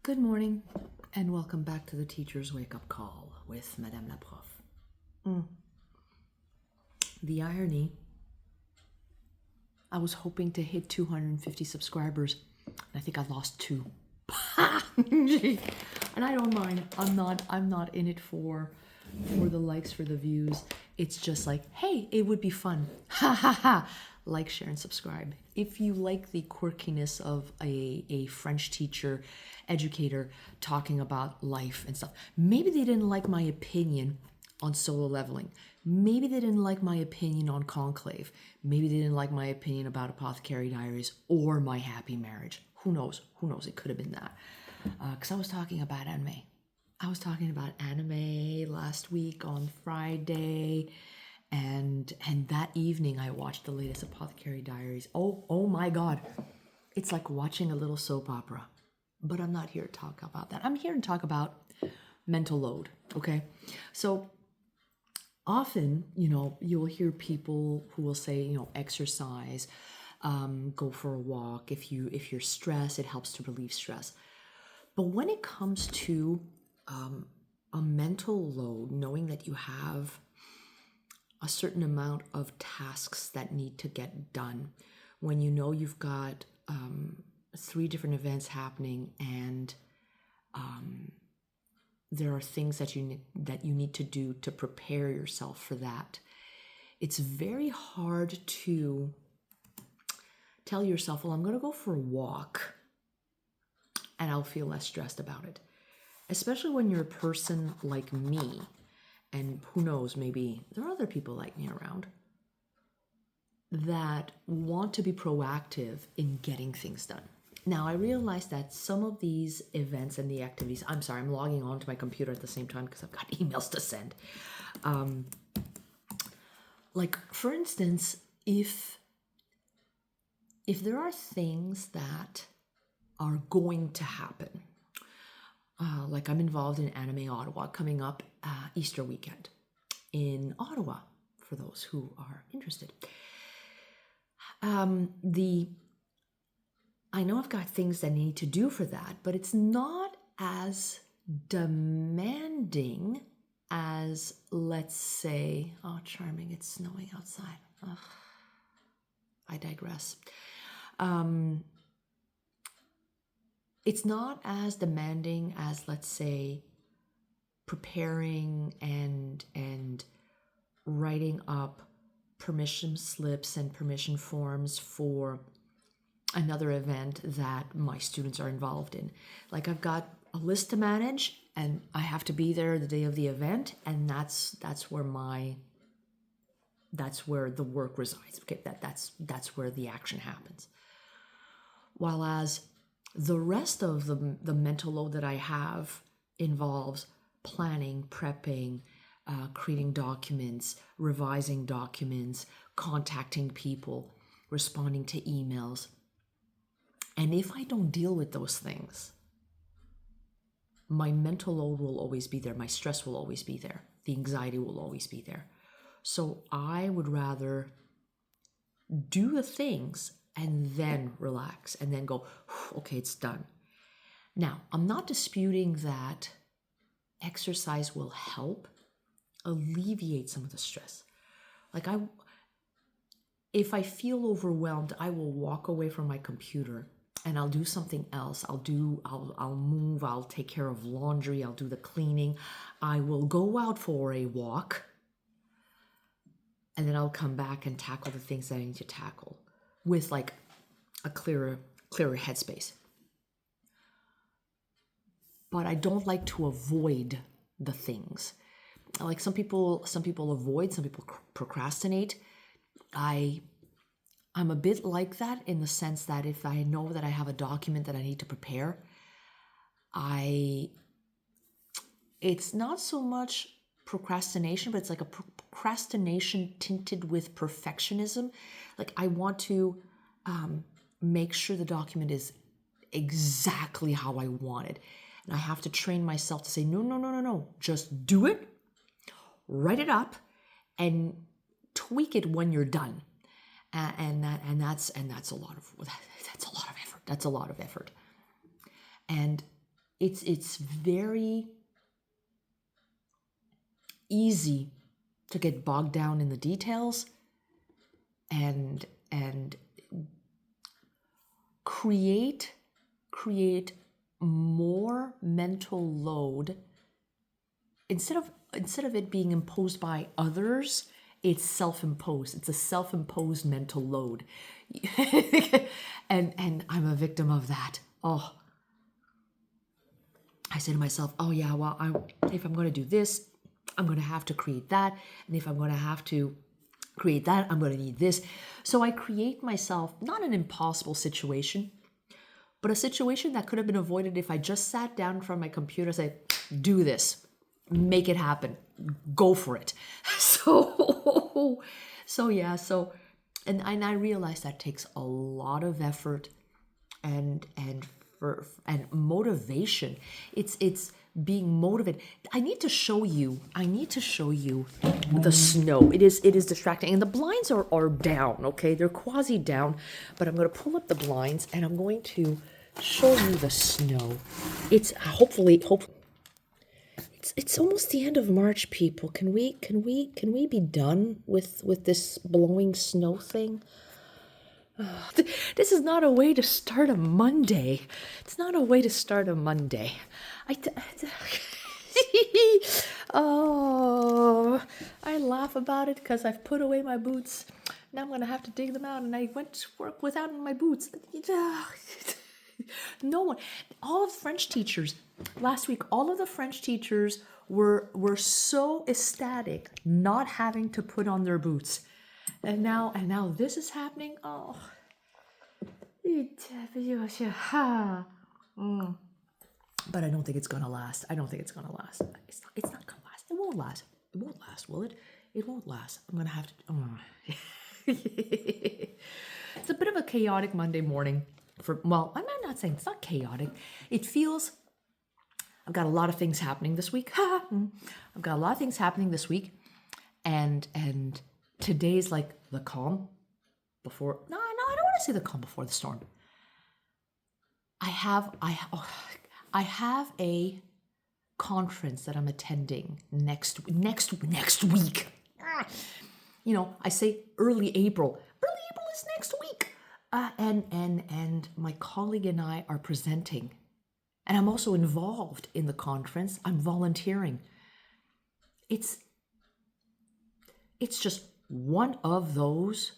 Good morning, and welcome back to the Teacher's Wake-Up Call with Madame la Prof. The irony, I was hoping to hit 250 subscribers, and I think I lost 2. And I don't mind. I'm not in it for the likes, for the views. It's just like, hey, it would be fun. Ha ha ha. Like, share, and subscribe. If you like the quirkiness of a French teacher, educator talking about life and stuff. Maybe they didn't like my opinion on solo leveling. Maybe they didn't like my opinion on conclave. Maybe they didn't like my opinion about Apothecary Diaries or my happy marriage. Who knows? It could have been that. Because I was talking about anime. I was talking about anime last week on Friday. And that evening I watched the latest Apothecary Diaries. Oh my God. It's like watching a little soap opera. But I'm not here to talk about that. I'm here to talk about mental load, okay? So often, you'll hear people who will say, exercise, go for a walk. If you're stressed, it helps to relieve stress. But when it comes to a mental load, knowing that you have a certain amount of tasks that need to get done, when you know you've got 3 different events happening and there are things that you need to do to prepare yourself for that, it's very hard to tell yourself, well, I'm going to go for a walk and I'll feel less stressed about it. Especially when you're a person like me, and who knows, maybe there are other people like me around that want to be proactive in getting things done. Now, I realize that some of these events and the activities, I'm logging on to my computer at the same time because I've got emails to send. Like, for instance, if there are things that are going to happen, like I'm involved in Anime Ottawa coming up Easter weekend in Ottawa, for those who are interested. I know I've got things that I need to do for that, but it's not as demanding as, let's say, oh, charming, it's snowing outside. Ugh, I digress. It's not as demanding as, let's say, preparing and writing up permission slips and permission forms for another event that my students are involved in. Like, I've got a list to manage and I have to be there the day of the event, and that's where the work resides. Okay, that's where the action happens. While as the rest of the mental load that I have involves planning, prepping, creating documents, revising documents, contacting people, responding to emails. And if I don't deal with those things, my mental load will always be there. My stress will always be there. The anxiety will always be there. So I would rather do the things and then relax and then go, okay, it's done. Now, I'm not disputing that exercise will help alleviate some of the stress. Like, if I feel overwhelmed, I will walk away from my computer and I'll do something else. I'll move, I'll take care of laundry, I'll do the cleaning. I will go out for a walk and then I'll come back and tackle the things that I need to tackle with like a clearer headspace. But I don't like to avoid the things. Like, some people avoid, some people procrastinate. I'm a bit like that in the sense that if I know that I have a document that I need to prepare, it's not so much procrastination, but it's like a procrastination tinted with perfectionism. Like, I want to make sure the document is exactly how I want it. And I have to train myself to say, no, just do it, write it up, and tweak it when you're done. And that's a lot of effort. And it's very easy to get bogged down in the details and create more mental load instead of it being imposed by others. It's self-imposed. It's a self-imposed mental load. and I'm a victim of that. Oh, I say to myself, oh yeah, well, if I'm going to do this, I'm going to have to create that. And if I'm going to have to create that, I'm going to need this. So I create myself, not an impossible situation, but a situation that could have been avoided if I just sat down in front of my computer and said, do this, make it happen, go for it. And I realize that takes a lot of effort and motivation. It's being motivated. I need to show you the snow. It is distracting, and the blinds are down. Okay, they're quasi down, but I'm going to pull up the blinds and I'm going to show you the snow. It's hopefully. It's almost the end of March, people. Can we be done with this blowing snow thing? This is not a way to start a Monday. It's not a way to start a Monday. Oh, I laugh about it because I've put away my boots. Now I'm going to have to dig them out, and I went to work without my boots. No one, all of the French teachers, last week, all of the French teachers were so ecstatic not having to put on their boots. And now this is happening. Oh. But I don't think it's gonna last. It's not gonna last. It won't last. It won't last, will it? It won't last. I'm gonna have to. It's a bit of a chaotic Monday morning. I'm not saying it's not chaotic. It feels. I've got a lot of things happening this week. And today's like the calm before. No, I don't want to say the calm before the storm. I have a conference that I'm attending next week. You know, I say early April. Early April is next week. And my colleague and I are presenting. And I'm also involved in the conference. I'm volunteering. It's just one of those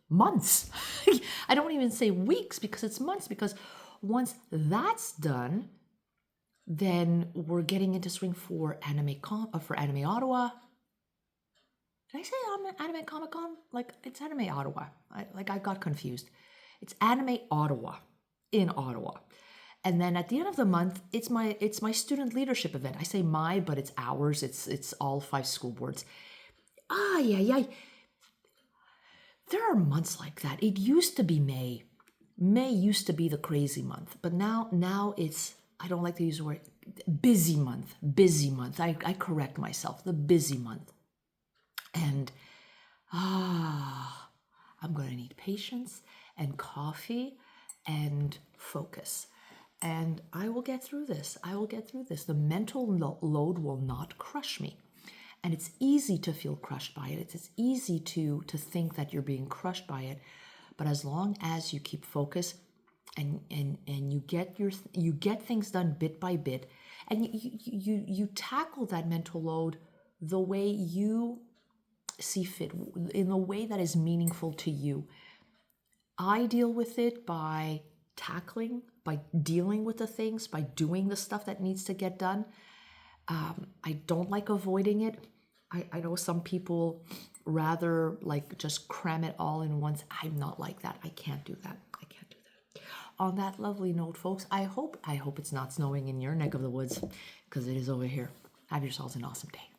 months. I don't even say weeks because it's months, because once that's done, then we're getting into swing for Anime Ottawa. Did I say Anime Comic Con? Like, it's Anime Ottawa. I got confused. It's Anime Ottawa in Ottawa. And then at the end of the month, it's my student leadership event. I say my, but it's ours. It's all 5 school boards. Yeah. There are months like that. It used to be May. May used to be the crazy month, but now it's, I don't like to use the word busy month. I correct myself. The busy month. And I'm going to need patience and coffee and focus. And I will get through this. The mental load will not crush me. And it's easy to feel crushed by it. It's easy to think that you're being crushed by it. But as long as you keep focus and you get things done bit by bit, and you tackle that mental load the way you see fit, in the way that is meaningful to you. I deal with it by dealing with the things, by doing the stuff that needs to get done. I don't like avoiding it. I know some people rather like just cram it all in once. I'm not like that. I can't do that. On that lovely note, folks, I hope it's not snowing in your neck of the woods, because it is over here. Have yourselves an awesome day.